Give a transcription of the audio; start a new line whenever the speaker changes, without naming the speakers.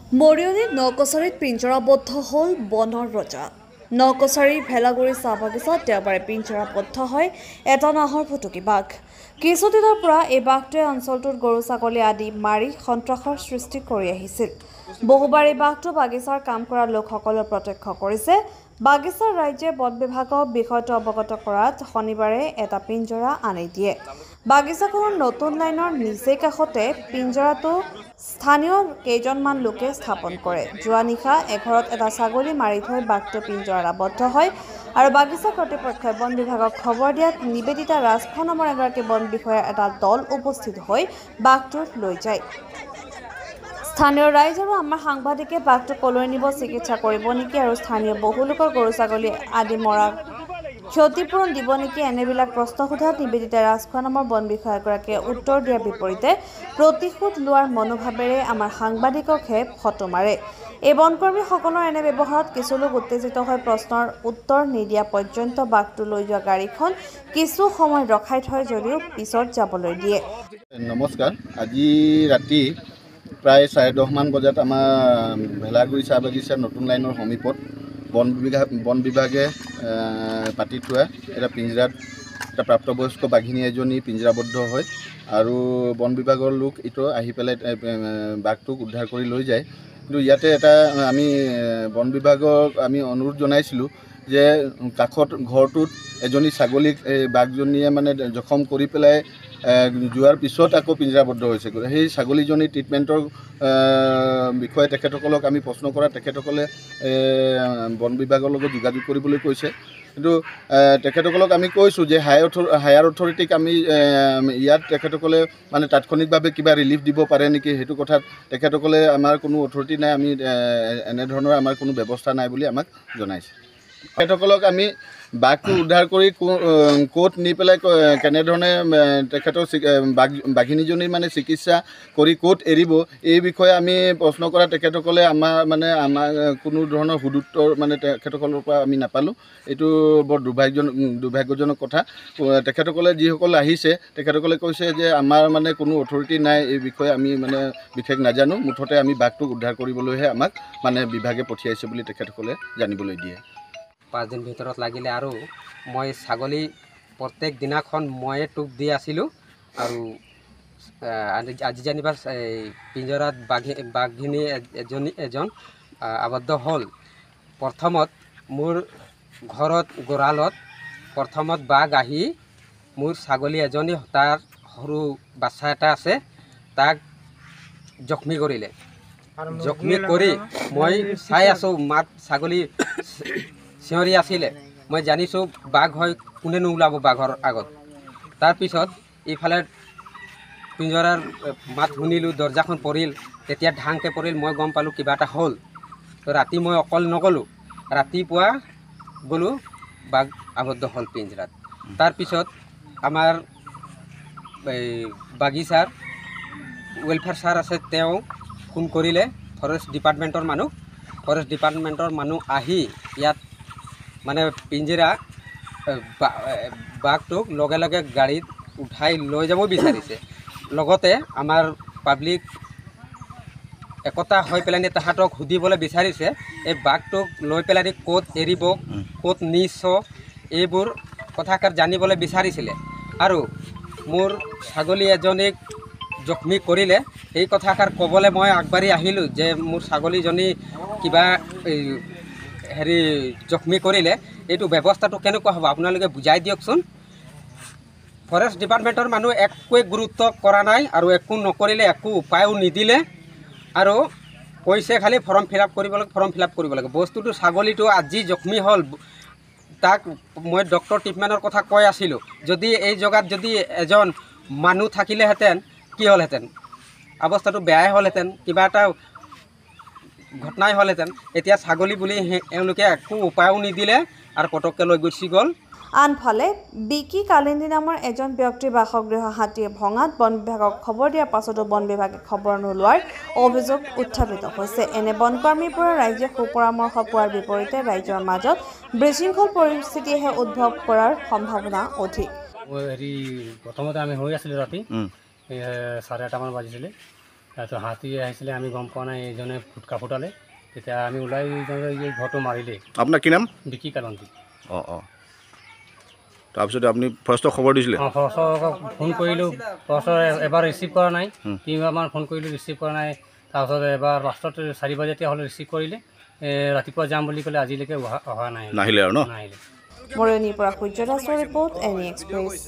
মৰিয়নিত নকছাৰীত পিঞ্জৰাবদ্ধ হ'ল বনৰ ৰজা। নকছাৰীৰ ভেলাগুৰি চাহ বাগিচাত দেওবাৰে পিঞ্জৰাবদ্ধ হয় এটা নাহৰ ফুটুকী বাঘ। কিছুদিনৰ পৰা এই বাঘটোৱে অঞ্চলটোত গৰু ছাগলী আদি মাৰি সন্ত্ৰাসৰ সৃষ্টি কৰি আহিছিল। বহুবাৰ এই বাঘটো বাগিচাৰ কাম কৰা লোকসকলেও প্ৰত্যক্ষ কৰিছে। বাগিচাৰ ৰাইজে বন বিভাগক বিষয়টো অৱগত কৰাত শনিবাৰে এটা পিঞ্জৰা আনি দিয়ে। বাগিচাখনৰ নতুন লাইনৰ নিচেই কাষতে পিঞ্জৰাটো স্থানীয় কেইজনমান লোকে স্থাপন কৰে। যোৱা নিশা এঘৰত এটা ছাগলী মাৰি থৈ বাঘটো পিঞ্জৰাত আবদ্ধ হয় আৰু বাগিচা কৰ্তৃপক্ষই বন বিভাগক খবৰ দিয়াত নিবেদিতা ৰাজখোৱা নামৰ এগৰাকী বন বিষয়াৰ এটা দল উপস্থিত হৈ বাঘটো লৈ যায়। স্থানীয় ৰাইজ আৰু আমাৰ সাংবাদিকে বাঘটো কলৈ নিব, চিকিৎসা কৰিব নেকি আৰু স্থানীয় বহু লোকৰ গৰু ছাগলী আদি মৰা ক্ষতিপূৰণ দিব নেকি, এনেবিলাক প্ৰশ্ন সোধাত নিবেদিতা ৰাজখোৱা নামৰ বন বিষয়াগৰাকীয়ে উত্তৰ দিয়াৰ বিপৰীতে প্ৰতিশোধ লোৱাৰ মনোভাৱেৰে আমাৰ সাংবাদিককহে ফটো মাৰে। এই বনকৰ্মীসকলৰ এনে ব্যৱহাৰত কিছু লোক উত্তেজিত হৈ প্ৰশ্নৰ উত্তৰ নিদিয়া পৰ্যন্ত বাঘটো লৈ যোৱা গাড়ীখন কিছু সময় ৰখাই থয় যদিও পিছত যাবলৈ দিয়ে।
নমস্কাৰ। আজি ৰাতি প্ৰায় 10:30 মান বজাত আমাৰ ভেলাগুৰি চাহ বাগিচাৰ নতুন লাইনৰ সমীপত বন বিভাগে পাতি থোৱা এটা পিঞ্জৰাত এটা প্ৰাপ্তবয়স্ক বাঘিনী এজনী পিঞ্জৰাবদ্ধ হয় আৰু বন বিভাগৰ লোক এইটো আহি পেলাই বাঘটোক উদ্ধাৰ কৰি লৈ যায়। কিন্তু ইয়াতে এটা আমি বন বিভাগক আমি অনুৰোধ জনাইছিলোঁ যে কাষত ঘৰটোত এজনী ছাগলীক বাঘজনীয়ে মানে জখম কৰি পেলাই যোৱাৰ পিছত আকৌ পিঞ্জৰাবদ্ধ হৈছে। সেই ছাগলীজনীৰ ট্ৰিটমেণ্টৰ বিষয়ে তেখেতসকলক আমি প্ৰশ্ন কৰা তেখেতসকলে বন বিভাগৰ লগত যোগাযোগ কৰিবলৈ কৈছে। কিন্তু তেখেতসকলক আমি কৈছোঁ যে হায়াৰ অথৰিটিক আমি ইয়াত তেখেতসকলে মানে তাৎক্ষণিকভাৱে কিবা ৰিলিফ দিব পাৰে নেকি, সেইটো কথাত তেখেতসকলে আমাৰ কোনো অথৰিটি নাই, আমি এনেধৰণৰ আমাৰ কোনো ব্যৱস্থা নাই বুলি আমাক জনাইছে। তেখেতসকলক আমি বাঘটো উদ্ধাৰ কৰি ক'ত নি পেলাই কেনেধৰণে তেখেতৰ বাঘিনীজনীৰ মানে চিকিৎসা কৰি ক'ত এৰিব, এই বিষয়ে আমি প্ৰশ্ন কৰা তেখেতসকলে আমাৰ কোনো ধৰণৰ সুদুত্তৰ মানে তেখেতসকলৰ পৰা আমি নাপালোঁ। এইটো বৰ দুৰ্ভাগ্যজনক কথা। তেখেতসকলে যিসকল আহিছে তেখেতসকলে কৈছে যে আমাৰ মানে কোনো অথৰিটি নাই, এই বিষয়ে আমি মানে বিশেষ নাজানো, মুঠতে আমি বাঘটোক উদ্ধাৰ কৰিবলৈহে আমাক মানে বিভাগে পঠিয়াইছে বুলি তেখেতসকলে জানিবলৈ দিয়ে।
5 দিন ভিতৰত লাগিলে আৰু মই ছাগলী প্ৰত্যেক দিনাখন ময়ে টোপ দি আছিলোঁ আৰু আজি যেনিবা পিঞ্জৰাত বাঘিনী এজন আবদ্ধ হ'ল। প্ৰথমত মোৰ ঘৰত গঁৰালত প্ৰথমত বাঘ আহি মোৰ ছাগলী এজনী, তাৰ সৰু বাচ্চা এটা আছে, তাক জখমি কৰিলে। জখমি কৰি মই চাই আছোঁ, মাত ছাগলী চিঞৰি আছিলে। মই জানিছোঁ বাঘ হয়, কোনেনো ওলাব বাঘৰ আগত। তাৰপিছত ইফালে পিঞ্জৰাৰ মাত শুনিলোঁ, দৰ্জাখন পৰিল, তেতিয়া ঢাংকৈ পৰিল, মই গম পালোঁ কিবা এটা হ'ল। তো ৰাতি মই অকল নগ'লোঁ, ৰাতিপুৱা গ'লোঁ, বাঘ আবদ্ধ হ'ল পিঞ্জৰাত। তাৰপিছত আমাৰ এই বাগিচাৰ ৱেলফেয়াৰ ছাৰ আছে, তেওঁ ফোন কৰিলে ফৰেষ্ট ডিপাৰ্টমেণ্টৰ মানুহ আহি ইয়াত মানে পিঞ্জৰা বাঘটোক লগে লগে গাড়ীত উঠাই লৈ যাব বিচাৰিছে। লগতে আমাৰ পাব্লিক একতা হৈ পেলাই তাহাঁতক সুধিবলৈ বিচাৰিছে এই বাঘটোক লৈ পেলাই ক'ত এৰিব, ক'ত নিছ, এইবোৰ কথাষাৰ জানিবলৈ বিচাৰিছিলে। আৰু মোৰ ছাগলী এজনীক জখমি কৰিলে এই কথাষাৰ ক'বলৈ মই আগবাঢ়ি আহিলোঁ যে মোৰ ছাগলীজনী কিবা জখমি কৰিলে, এইটো ব্যৱস্থাটো কেনেকুৱা হ'ব আপোনালোকে বুজাই দিয়কচোন। ফৰেষ্ট ডিপাৰ্টমেণ্টৰ মানুহ একোৱে গুৰুত্ব কৰা নাই আৰু একো নকৰিলে, একো উপায়ো নিদিলে আৰু কৈছে খালি ফৰ্ম ফিল আপ কৰিব লাগে। বস্তুটো ছাগলীটো আজি জখমি হ'ল, তাক মই ডক্টৰ ট্ৰিটমেণ্টৰ কথা কৈ আছিলোঁ। যদি এই জেগাত যদি এজন মানুহ থাকিলেহেঁতেন কি হ'লহেঁতেন, অৱস্থাটো বেয়াই হ'লহেঁতেন, কিবা এটা ঘটনাই হ'লহেঁতেন। এতিয়া ছাগলী বুলি এওঁলোকে একো উপায়ো নিদিলে আৰু পটককৈ লৈ গুচি গ'ল।
আনফালে বিকি কালিন্দী নামৰ এজন ব্যক্তিৰ বাসগৃহ হাতীয়ে ভঙাত বন বিভাগক খবৰ দিয়াৰ পাছতো বন বিভাগে খবৰ নোলোৱাৰ অভিযোগ উত্থাপিত হৈছে। এনে বনকৰ্মীৰ পৰা ৰাইজে সুপৰামৰ্শ পোৱাৰ বিপৰীতে ৰাইজৰ মাজত বিশৃংখল পৰিস্থিতিহে উদ্ভৱ কৰাৰ সম্ভাৱনা অধিক।
প্ৰথমতে আমি হৈ আছিলোঁ ৰাতি 8:30মান বাজিছিলে। তাৰপিছত হাতী আহিছিলে আমি গম পোৱা নাই এইজনে ফুটকা ফুটালে তেতিয়া আমি ওলাই এই ঘৰটো মাৰিলে
আপোনাৰ কি নাম
বিকি কালন্তি
অঁ অঁ তাৰপিছতে আপুনি ফৰেষ্টক খবৰ দিছিলে
অঁ ফৰেষ্টক ফোন কৰিলোঁ ফৰেষ্টৰ এবাৰ ৰিচিভ কৰা নাই তিনিবাৰমান ফোন কৰিলোঁ ৰিচিভ কৰা নাই তাৰপিছত এবাৰ লাষ্টত 4 বজাতে হ'লে ৰিচিভ কৰিলে ৰাতিপুৱা যাম বুলি ক'লে আজিলৈকে অহা নাই
নাহিলে আৰু ন
নাহিলে
মৰণিৰ পৰা সূৰ্য দাসৰ ৰিপৰ্ট এনি এক্সপ্ৰেছ